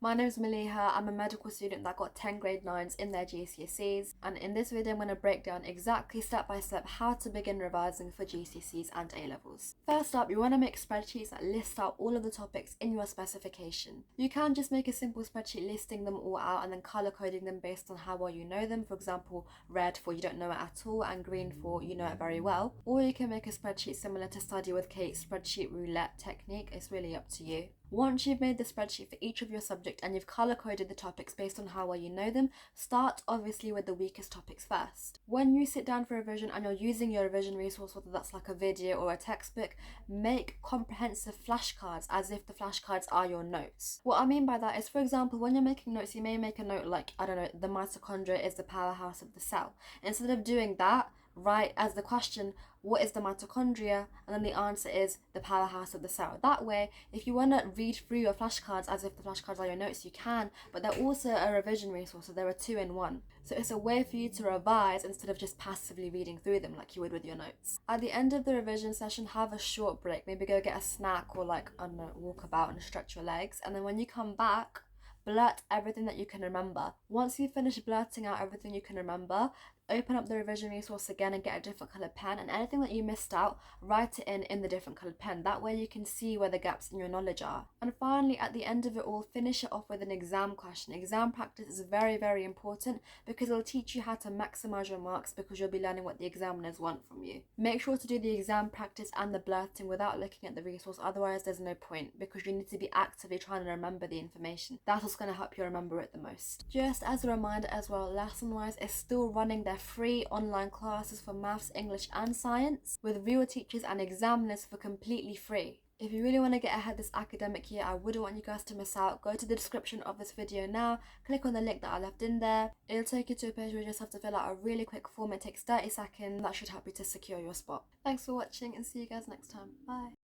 My name is Maliha. I'm a medical student that got 10 grade 9s in their GCSEs, and in this video I'm going to break down exactly step by step how to begin revising for GCSEs and A Levels. First up, you want to make spreadsheets that list out all of the topics in your specification. You can just make a simple spreadsheet listing them all out and then color coding them based on how well you know them. For example, red for you don't know it at all and green for you know it very well. Or you can make a spreadsheet similar to Study with Kate's spreadsheet roulette technique. It's really up to you. Once you've made the spreadsheet for each of your subject and you've color-coded the topics based on how well you know them, start obviously with the weakest topics first. When you sit down for revision and you're using your revision resource, whether that's like a video or a textbook, make comprehensive flashcards as if the flashcards are your notes. What I mean by that is, for example, when you're making notes, you may make a note like, I don't know, the mitochondria is the powerhouse of the cell. Instead of doing that, write as the question, what is the mitochondria? And then the answer is the powerhouse of the cell. That way, if you want to read through your flashcards as if the flashcards are your notes, you can, but they're also a revision resource, so they're a two-in-one. So it's a way for you to revise instead of just passively reading through them like you would with your notes. At the end of the revision session, have a short break. Maybe go get a snack or like, I don't know, walk about and stretch your legs. And then when you come back, blurt everything that you can remember. Once you finish blurting out everything you can remember, open up the revision resource again and get a different coloured pen, and anything that you missed out, write it in the different coloured pen. That way you can see where the gaps in your knowledge are. And finally, at the end of it all, finish it off with an exam question. Exam practice is very, very important because it'll teach you how to maximise your marks because you'll be learning what the examiners want from you. Make sure to do the exam practice and the blurting without looking at the resource, otherwise there's no point because you need to be actively trying to remember the information. That's what's going to help you remember it the most. Just as a reminder as well, lesson-wise is still running their free online classes for maths, English and science with real teachers and examiners for completely free. If you really want to get ahead this academic year, I wouldn't want you guys to miss out. Go to the description of this video now, click on the link that I left in there. It'll take you to a page where you just have to fill out a really quick form. It takes 30 seconds. That should help you to secure your spot. Thanks for watching and see you guys next time. Bye.